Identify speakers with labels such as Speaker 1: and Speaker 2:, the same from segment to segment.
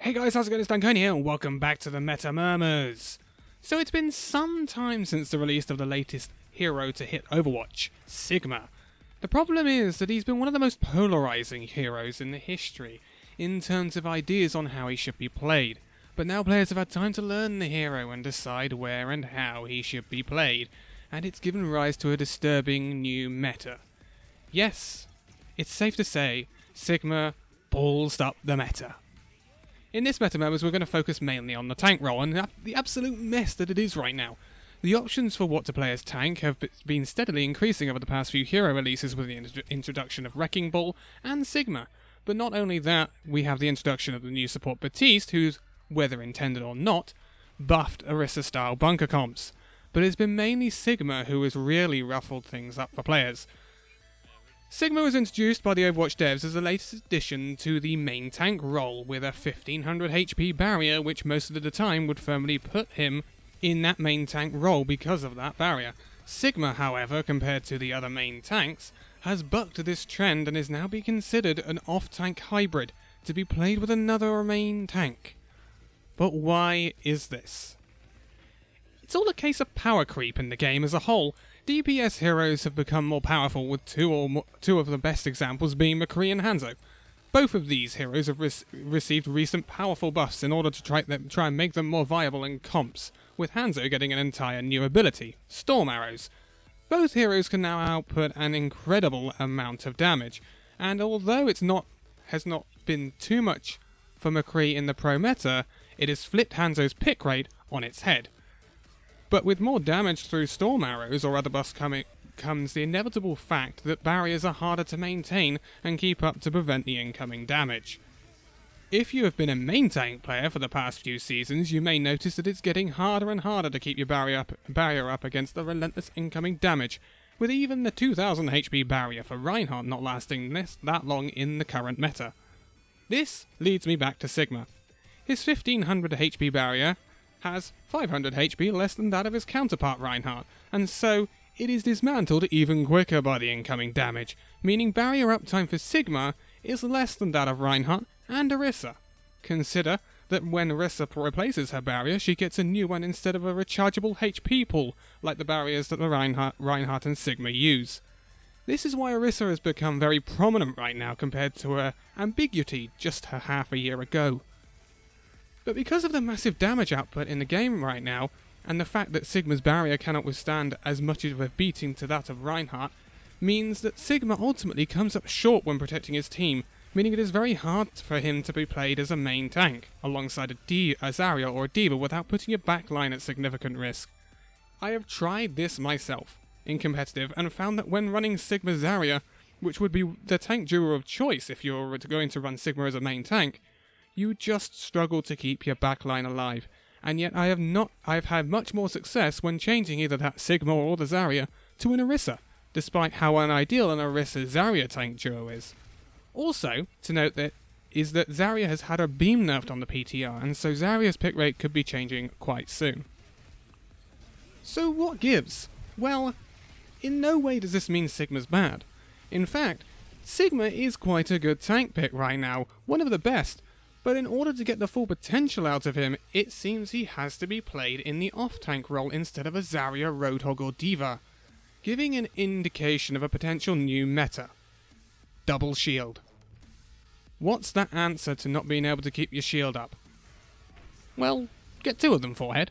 Speaker 1: Hey guys, how's it going? It's Danconia here, and welcome back to the Meta Murmurs. So it's been some time since the release of the latest hero to hit Overwatch, Sigma. The problem is that he's been one of the most polarizing heroes in the history, in terms of ideas on how he should be played. But now players have had time to learn the hero and decide where and how he should be played, and it's given rise to a disturbing new meta. Yes, it's safe to say, Sigma balls up the meta. In this Meta Murmurs, we're going to focus mainly on the tank role and the absolute mess that it is right now. The options for what to play as tank have been steadily increasing over the past few hero releases with the introduction of Wrecking Ball and Sigma. But not only that, we have the introduction of the new support Baptiste, who's, whether intended or not, buffed Orisa-style bunker comps. But it's been mainly Sigma who has really ruffled things up for players. Sigma was introduced by the Overwatch devs as the latest addition to the main tank role with a 1500 HP barrier, which most of the time would firmly put him in that main tank role because of that barrier. Sigma, however, compared to the other main tanks, has bucked this trend and is now being considered an off-tank hybrid to be played with another main tank. But why is this? It's all a case of power creep in the game as a whole. DPS heroes have become more powerful, with two of the best examples being McCree and Hanzo. Both of these heroes have received recent powerful buffs in order to try and make them more viable in comps, with Hanzo getting an entire new ability, Storm Arrows. Both heroes can now output an incredible amount of damage, and although has not been too much for McCree in the pro meta, it has flipped Hanzo's pick rate on its head. But with more damage through Storm Arrows or other buffs comes the inevitable fact that barriers are harder to maintain and keep up to prevent the incoming damage. If you have been a main tank player for the past few seasons, you may notice that it's getting harder and harder to keep your barrier up against the relentless incoming damage, with even the 2000 HP barrier for Reinhardt not lasting that long in the current meta. This leads me back to Sigma. His 1500 HP barrier has 500 HP less than that of his counterpart Reinhardt, and so it is dismantled even quicker by the incoming damage, meaning barrier uptime for Sigma is less than that of Reinhardt and Orisa. Consider that when Orisa replaces her barrier, she gets a new one instead of a rechargeable HP pool, like the barriers that the Reinhardt and Sigma use. This is why Orisa has become very prominent right now compared to her ambiguity just a half a year ago. But because of the massive damage output in the game right now, and the fact that Sigma's barrier cannot withstand as much of a beating to that of Reinhardt, means that Sigma ultimately comes up short when protecting his team, meaning it is very hard for him to be played as a main tank, alongside a Zarya or a D.Va without putting your backline at significant risk. I have tried this myself, in competitive, and found that when running Sigma Zarya, which would be the tank duo of choice if you're going to run Sigma as a main tank, you just struggle to keep your backline alive, and yet I have had much more success when changing either that Sigma or the Zarya to an Orisa, despite how unideal an Orisa-Zarya tank duo is. Also, to note that Zarya has had her beam nerfed on the PTR, and so Zarya's pick rate could be changing quite soon. So what gives? Well, in no way does this mean Sigma's bad. In fact, Sigma is quite a good tank pick right now, one of the best. But in order to get the full potential out of him, it seems he has to be played in the off-tank role instead of a Zarya, Roadhog or D.Va, giving an indication of a potential new meta. Double shield. What's that answer to not being able to keep your shield up? Well, get two of them, forehead.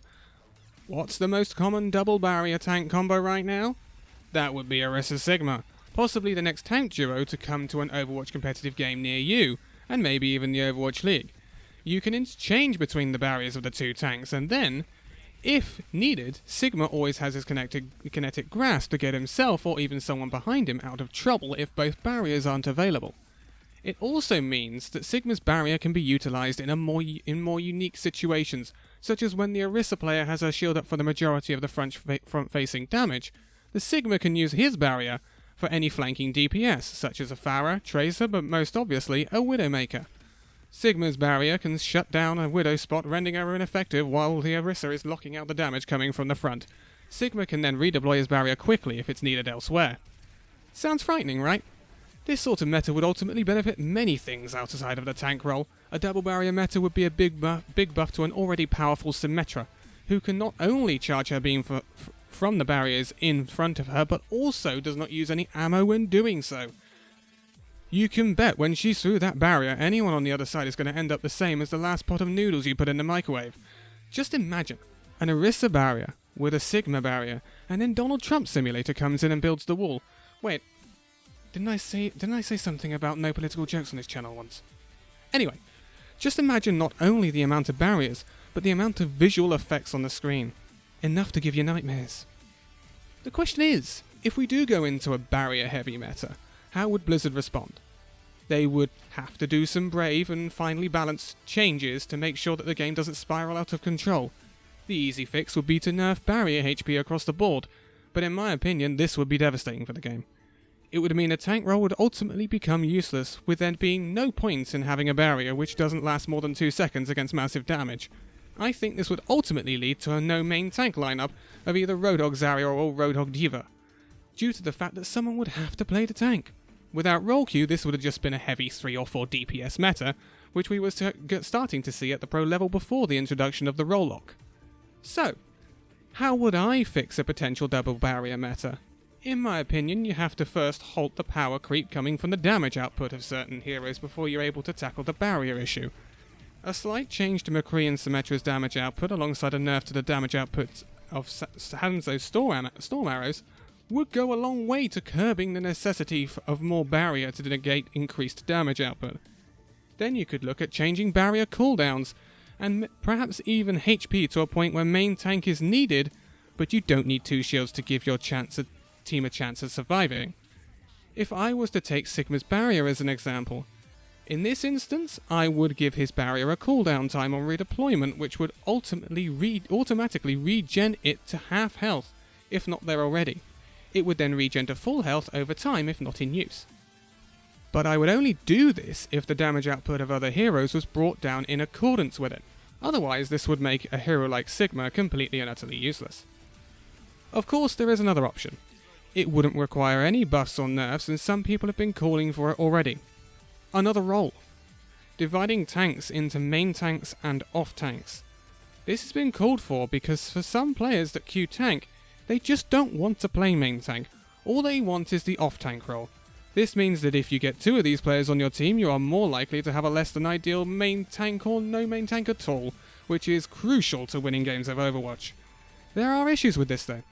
Speaker 1: What's the most common double barrier tank combo right now? That would be Orisa Sigma, possibly the next tank duo to come to an Overwatch competitive game near you, and maybe even the Overwatch League. You can interchange between the barriers of the two tanks, and then, if needed, Sigma always has his kinetic grasp to get himself or even someone behind him out of trouble if both barriers aren't available. It also means that Sigma's barrier can be utilised in more unique situations, such as when the Orisa player has her shield up for the majority of the front-facing damage. The Sigma can use his barrier for any flanking DPS, such as a Pharah, Tracer, but most obviously a Widowmaker. Sigma's barrier can shut down a Widow spot, rendering her ineffective while the Orisa is locking out the damage coming from the front. Sigma can then redeploy his barrier quickly if it's needed elsewhere. Sounds frightening, right? This sort of meta would ultimately benefit many things outside of the tank role. A double barrier meta would be a big buff to an already powerful Symmetra, who can not only charge her beam from the barriers in front of her, but also does not use any ammo when doing so. You can bet when she's through that barrier, anyone on the other side is going to end up the same as the last pot of noodles you put in the microwave. Just imagine an Orisa barrier with a Sigma barrier, and then Donald Trump simulator comes in and builds the wall. Wait, didn't I say something about no political jokes on this channel once? Anyway, just imagine not only the amount of barriers, but the amount of visual effects on the screen. Enough to give you nightmares. The question is, if we do go into a barrier-heavy meta, how would Blizzard respond? They would have to do some brave and finely balanced changes to make sure that the game doesn't spiral out of control. The easy fix would be to nerf barrier HP across the board, but in my opinion this would be devastating for the game. It would mean a tank role would ultimately become useless, with there being no point in having a barrier which doesn't last more than 2 seconds against massive damage. I think this would ultimately lead to a no main tank lineup of either Roadhog Zarya or Roadhog D.Va, due to the fact that someone would have to play the tank. Without role queue, this would have just been a heavy 3 or 4 DPS meta, which we were starting to see at the pro level before the introduction of the role lock. So, how would I fix a potential double barrier meta? In my opinion, you have to first halt the power creep coming from the damage output of certain heroes before you're able to tackle the barrier issue. A slight change to McCree and Symmetra's damage output alongside a nerf to the damage output of Hanzo's Storm Arrows would go a long way to curbing the necessity of more barrier to negate increased damage output. Then you could look at changing barrier cooldowns, and perhaps even HP to a point where main tank is needed, but you don't need 2 shields to give your team a chance of surviving. If I was to take Sigma's barrier as an example, in this instance, I would give his barrier a cooldown time on redeployment, which would automatically regen it to half health, if not there already. It would then regen to full health over time if not in use. But I would only do this if the damage output of other heroes was brought down in accordance with it. Otherwise, this would make a hero like Sigma completely and utterly useless. Of course, there is another option. It wouldn't require any buffs or nerfs, and some people have been calling for it already. Another role. Dividing tanks into main tanks and off tanks. This has been called for because for some players that queue tank, they just don't want to play main tank. All they want is the off tank role. This means that if you get 2 of these players on your team, you are more likely to have a less than ideal main tank or no main tank at all, which is crucial to winning games of Overwatch. There are issues with this though.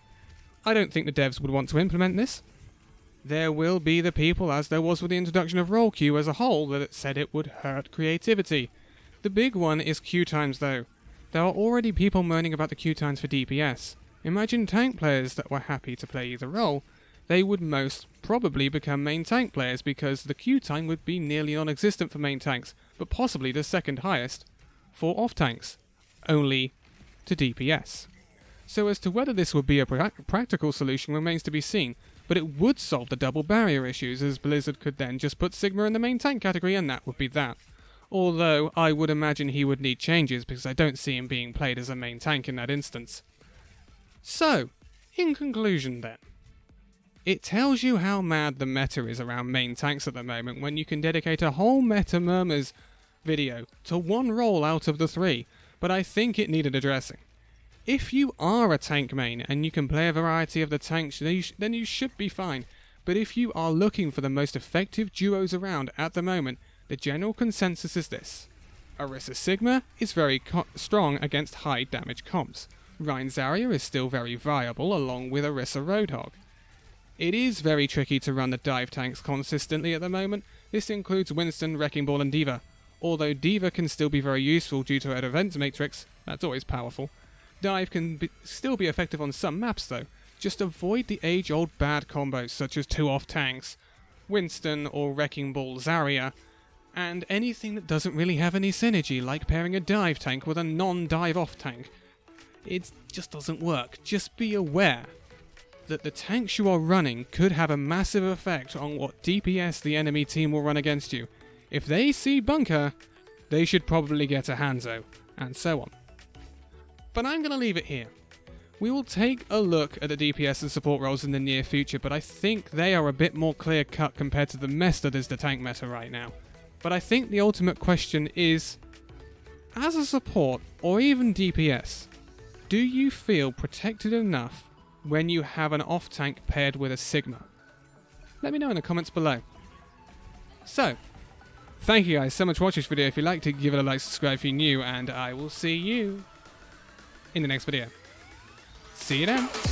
Speaker 1: I don't think the devs would want to implement this. There will be the people, as there was with the introduction of role queue as a whole, that said it would hurt creativity. The big one is queue times though. There are already people moaning about the queue times for DPS. Imagine tank players that were happy to play either role. They would most probably become main tank players because the queue time would be nearly non-existent for main tanks, but possibly the second highest for off tanks, only to DPS. So as to whether this would be a practical solution remains to be seen, but it would solve the double barrier issues, as Blizzard could then just put Sigma in the main tank category and that would be that. Although I would imagine he would need changes because I don't see him being played as a main tank in that instance. So, in conclusion then, it tells you how mad the meta is around main tanks at the moment when you can dedicate a whole Meta Murmurs video to one role out of the 3, but I think it needed addressing. If you are a tank main and you can play a variety of the tanks, then you should be fine. But if you are looking for the most effective duos around at the moment, the general consensus is this. Orisa Sigma is very strong against high damage comps. Rein Zarya is still very viable along with Orisa Roadhog. It is very tricky to run the dive tanks consistently at the moment. This includes Winston, Wrecking Ball and D.Va. Although D.Va can still be very useful due to her defense matrix, that's always powerful. Dive can still be effective on some maps though. Just avoid the age-old bad combos such as 2 off tanks, Winston or Wrecking Ball Zarya, and anything that doesn't really have any synergy, like pairing a dive tank with a non-dive off tank. It just doesn't work. Just be aware that the tanks you are running could have a massive effect on what DPS the enemy team will run against you. If they see Bunker, they should probably get a Hanzo, and so on. But I'm going to leave it here. We will take a look at the DPS and support roles in the near future, but I think they are a bit more clear-cut compared to the mess that is the tank meta right now. But I think the ultimate question is, as a support, or even DPS, do you feel protected enough when you have an off-tank paired with a Sigma? Let me know in the comments below. So, thank you guys so much for watching this video. If you liked it, give it a like, subscribe if you're new, and I will see you in the next video. See you then.